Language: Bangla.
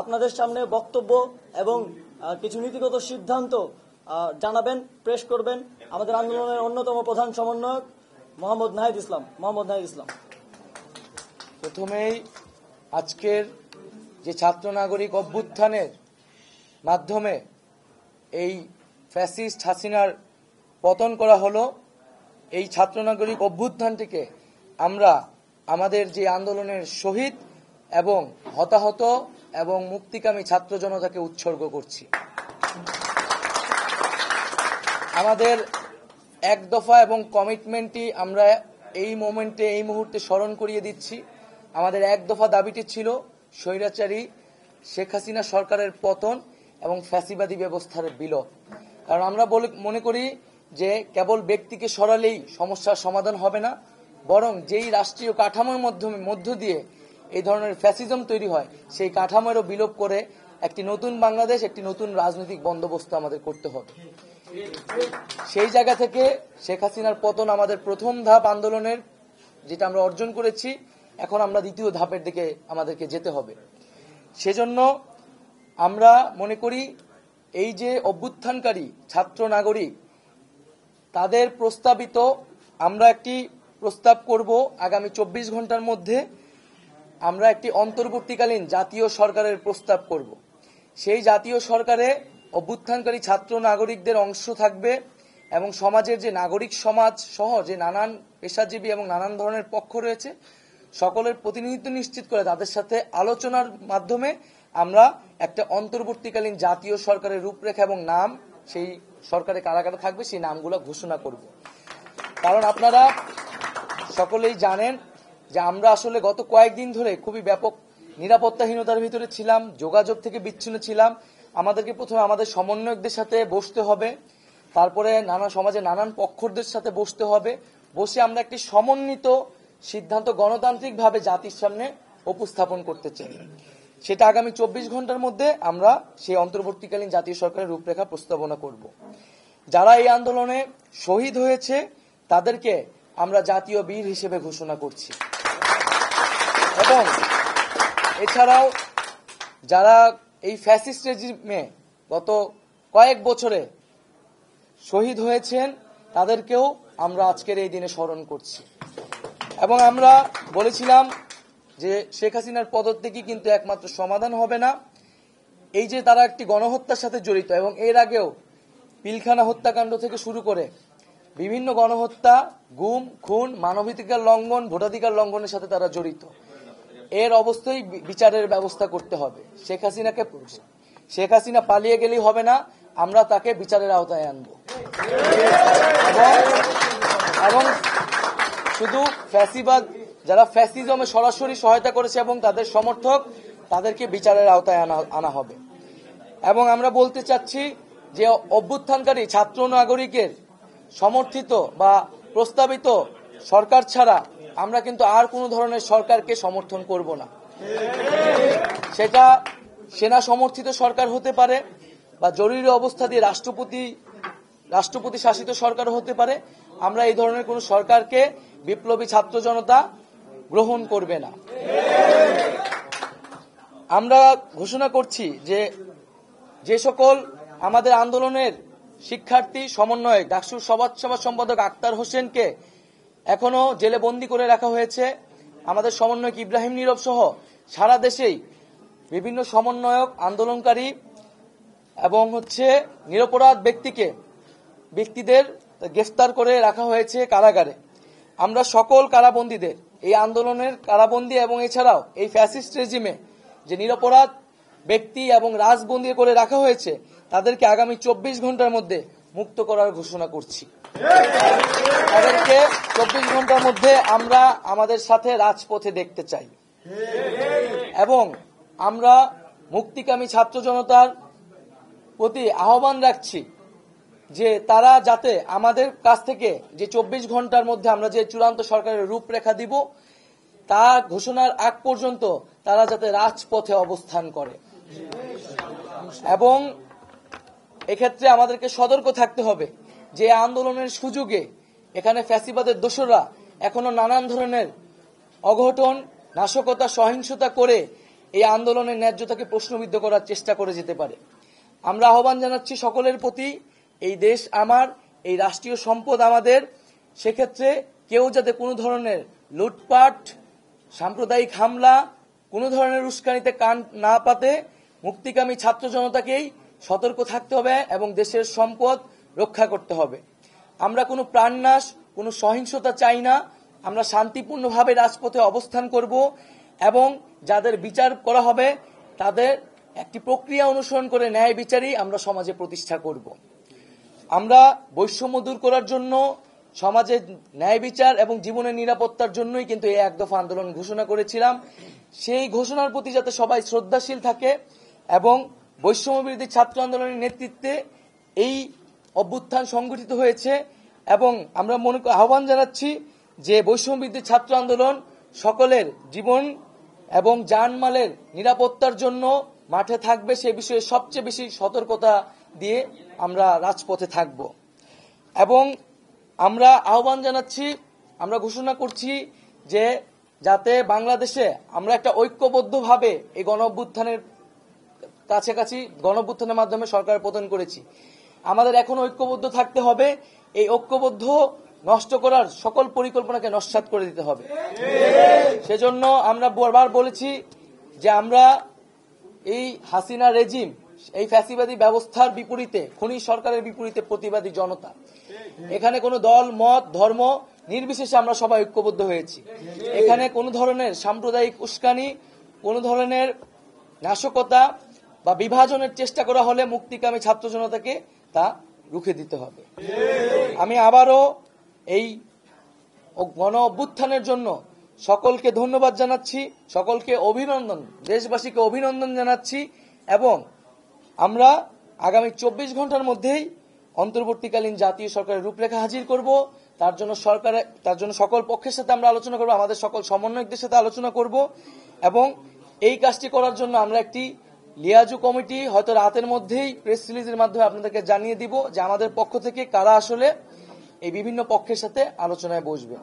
আপনাদের সামনে বক্তব্য এবং কিছু নীতিগত সিদ্ধান্ত জানাবেন, পেশ করবেন আমাদের আন্দোলনের অন্যতম প্রধান সমন্বয়ক মোহাম্মদ নাহিদ ইসলাম। প্রথমেই আজকের যে ছাত্র নাগরিক অভ্যুত্থানের মাধ্যমে এই ফ্যাসিস্ট হাসিনার পতন করা হলো, এই ছাত্র নাগরিক অভ্যুত্থানটিকে আমরা আমাদের যে আন্দোলনের শহীদ এবং হতাহত এবং মুক্তিকামী ছাত্র জনতাকে উৎসর্গ করছি। আমাদের এক দফা এবং কমিটমেন্টটি আমরা এই মুহূর্তে স্মরণ করিয়ে দিচ্ছি। আমাদের এক দফা দাবিটি ছিল স্বৈরাচারী শেখ হাসিনা সরকারের পতন এবং ফ্যাসিবাদী ব্যবস্থার বিলোপ। কারণ আমরা মনে করি যে কেবল ব্যক্তিকে সরালেই সমস্যার সমাধান হবে না, বরং যেই রাষ্ট্রীয় কাঠামোর মধ্য দিয়ে এই ধরনের ফ্যাসিজম তৈরি হয় সেই কাঠামোরও বিলোপ করে একটি নতুন বাংলাদেশ, একটি নতুন রাজনৈতিক বন্দোবস্ত আমাদের করতে হবে। সেই জায়গা থেকে শেখ হাসিনার পতন আমাদের প্রথম ধাপ আন্দোলনের, যেটা আমরা অর্জন করেছি। এখন আমরা দ্বিতীয় ধাপের দিকে আমাদেরকে যেতে হবে। সেজন্য আমরা মনে করি এই যে অভ্যুত্থানকারী ছাত্র নাগরিক তাদের প্রস্তাবিত, আমরা একটি প্রস্তাব করব আগামী 24 ঘন্টার মধ্যে আমরা একটি অন্তর্বর্তীকালীন জাতীয় সরকারের প্রস্তাব করব। সেই জাতীয় সরকারে অভ্যুত্থানকারী ছাত্র নাগরিকদের অংশ থাকবে এবং সমাজের যে নাগরিক সমাজ সহ যে নানান পেশাজীবী এবং নানান ধরনের পক্ষ রয়েছে সকলের প্রতিনিধিত্ব নিশ্চিত করে তাদের সাথে আলোচনার মাধ্যমে আমরা একটা অন্তর্বর্তীকালীন জাতীয় সরকারের রূপরেখা এবং নাম, সেই সরকারে কারা কারা থাকবে সেই নামগুলো ঘোষণা করব। কারণ আপনারা সকলেই জানেন যে আমরা আসলে গত কয়েকদিন ধরে খুবই ব্যাপক নিরাপত্তাহীনতার ভিতরে ছিলাম, যোগাযোগ থেকে বিচ্ছিন্ন ছিলাম। আমাদেরকে প্রথমে আমাদের সমন্বয়কদের সাথে বসতে হবে, তারপরে সমাজে নানান পক্ষদের সাথে বসতে হবে, বসে আমরা একটি সমন্বিত সিদ্ধান্ত গণতান্ত্রিকভাবে জাতির সামনে উপস্থাপন করতে চাই। সেটা আগামী 24 ঘন্টার মধ্যে আমরা সেই অন্তর্বর্তীকালীন জাতীয় সরকারের রূপরেখা প্রস্তাবনা করব। যারা এই আন্দোলনে শহীদ হয়েছে তাদেরকে আমরা জাতীয় বীর হিসেবে ঘোষণা করছি এবং এছাড়াও যারা এই ফ্যাসিস্ট রেজিমে গত কয়েক বছরে শহীদ হয়েছেন তাদেরকেও আমরা আজকের এই দিনে স্মরণ করছি। এবং আমরা বলেছিলাম যে শেখ হাসিনার পদত্যাগই কিন্তু একমাত্র সমাধান হবে না। এই যে তারা একটি গণহত্যার সাথে জড়িত এবং এর আগেও পিলখানা হত্যাকাণ্ড থেকে শুরু করে বিভিন্ন গণহত্যা, গুম, খুন, মানবাধিকার লঙ্ঘন, ভোটাধিকার লঙ্ঘনের সাথে তারা জড়িত। এর অবস্থায় বিচারের ব্যবস্থা করতে হবে। শেখ হাসিনা পালিয়ে গেলেই হবে না, আমরা তাকে বিচারের আওতায় আনব এবং শুধু ফ্যাসিবাদ যারা ফ্যাসিজমে সরাসরি সহায়তা করেছে এবং তাদের সমর্থক তাদেরকে বিচারের আওতায় আনা হবে। এবং আমরা বলতে চাচ্ছি যে অভ্যুত্থানকারী ছাত্র নাগরিকের সমর্থিত বা প্রস্তাবিত সরকার ছাড়া আমরা কিন্তু আর কোনো ধরনের সরকারকে সমর্থন করব না। সেটা সেনা সমর্থিত সরকার হতে পারে বা জরুরি অবস্থা দিয়ে রাষ্ট্রপতি শাসিত সরকার হতে পারে। আমরা এই ধরনের কোন সরকারকে বিপ্লবী ছাত্র জনতা গ্রহণ করবে না। আমরা ঘোষণা করছি যে সকল আমাদের আন্দোলনের শিক্ষার্থী সমন্বয়ক ডাকসুর সভা সম্পাদক আক্তার হোসেনকে এখনো জেলে বন্দী করে রাখা হয়েছে, আমাদের সমন্বয়ক ইব্রাহিম নীরব সহ সারা দেশেই বিভিন্ন সমন্বয়ক, আন্দোলনকারী এবং নিরপরাধ ব্যক্তিদের গ্রেফতার করে রাখা হয়েছে কারাগারে। আমরা সকল কারাবন্দীদের, এই আন্দোলনের কারাবন্দী এবং এছাড়াও এই ফ্যাসিস্ট রেজিমে যে নিরপরাধ ব্যক্তি এবং রাজবন্দী করে রাখা হয়েছে তাদেরকে আগামী 24 ঘন্টার মধ্যে মুক্ত করার ঘোষণা করছি। তাদেরকে 24 ঘন্টার মধ্যে আমরা আমাদের সাথে রাজপথে দেখতে চাই এবং আমরা মুক্তিকামী ছাত্র জনতার প্রতি আহ্বান রাখছি যে তারা যাতে আমাদের কাছ থেকে যে 24 ঘন্টার মধ্যে আমরা যে চূড়ান্ত সরকারের রূপরেখা দিব তা ঘোষণার আগ পর্যন্ত তারা যাতে রাজপথে অবস্থান করে। এবং এক্ষেত্রে আমাদেরকে সতর্ক থাকতে হবে যে আন্দোলনের সুযোগে এখানে ফ্যাসিবাদের দোসররা এখনো নানান ধরনের অঘটন, নাশকতা, সহিংসতা করে এই আন্দোলনের ন্যায্যতাকে প্রশ্নবিদ্ধ করার চেষ্টা করে যেতে পারে। আমরা আহ্বান জানাচ্ছি সকলের প্রতি, এই দেশ আমার, এই রাষ্ট্রীয় সম্পদ আমাদের, সেক্ষেত্রে কেউ যাতে কোনো ধরনের লুটপাট, সাম্প্রদায়িক হামলা, কোনো ধরনের উস্কানিতে কান না পাতে মুক্তিকামী ছাত্র জনতাকেই সতর্ক থাকতে হবে এবং দেশের সম্পদ রক্ষা করতে হবে। আমরা কোনো প্রাণনাশ, কোনো সহিংসতা চাই না। আমরা শান্তিপূর্ণভাবে রাজপথে অবস্থান করব এবং যাদের বিচার করা হবে তাদের একটি প্রক্রিয়া অনুসরণ করে ন্যায় বিচারই আমরা সমাজে প্রতিষ্ঠা করব। আমরা বৈষম্য দূর করার জন্য, সমাজে ন্যায় বিচার এবং জীবনের নিরাপত্তার জন্যই কিন্তু এই এক দফা আন্দোলন ঘোষণা করেছিলাম। সেই ঘোষণার প্রতি যাতে সবাই শ্রদ্ধাশীল থাকে এবং বৈষম্য বিরোধী ছাত্র আন্দোলনের নেতৃত্বে এই অভ্যুত্থান সংগঠিত হয়েছে এবং আমরা আহ্বান জানাচ্ছি যে বৈষম্য বিরোধী ছাত্র আন্দোলন সকলের জীবন এবং জানমালের নিরাপত্তার জন্য মাঠে থাকবে, সে বিষয়ে সবচেয়ে বেশি সতর্কতা দিয়ে আমরা রাজপথে থাকব। এবং আমরা আহ্বান জানাচ্ছি, আমরা ঘোষণা করছি যে যাতে বাংলাদেশে আমরা একটা ঐক্যবদ্ধভাবে এই গণঅভ্যুত্থানের কাছাকাছি, গণঅভ্যুত্থানের মাধ্যমে সরকার পতন করেছি, আমাদের এখন ঐক্যবদ্ধ থাকতে হবে। এই ঐক্যবদ্ধ নষ্ট করার সকল পরিকল্পনাকে নস্যাৎ করে দিতে হবে। সেজন্য আমরা বারবার বলেছি যে আমরা এই হাসিনা রেজিম, এই ফ্যাসিবাদী ব্যবস্থার বিপরীতে, খুনি সরকারের বিপরীতে প্রতিবাদী জনতা। এখানে কোনো দল, মত, ধর্ম নির্বিশেষে আমরা সবাই ঐক্যবদ্ধ হয়েছি। এখানে কোনো ধরনের সাম্প্রদায়িক উস্কানি, কোনো ধরনের নাশকতা বা বিভাজনের চেষ্টা করা হলে মুক্তিকামী ছাত্র জনতাকে তা রুখে দিতে হবে। আমি আবারও এই গণ অভ্যুত্থানের জন্য সকলকে ধন্যবাদ জানাচ্ছি, সকলকে অভিনন্দন, দেশবাসীকে অভিনন্দন জানাচ্ছি এবং আমরা আগামী 24 ঘন্টার মধ্যেই অন্তর্বর্তীকালীন জাতীয় সরকারের রূপরেখা হাজির করব। তার জন্য সকল পক্ষের সাথে আমরা আলোচনা করব, আমাদের সকল সমন্বয়কদের সাথে আলোচনা করব এবং এই কাজটি করার জন্য আমরা একটি লিয়াজু কমিটি হয়তো রাতের মধ্যেই প্রেস রিলিজের মাধ্যমে আপনাদেরকে জানিয়ে দিব যে আমাদের পক্ষ থেকে কারা আসলে এই বিভিন্ন পক্ষের সাথে আলোচনায় বসবে।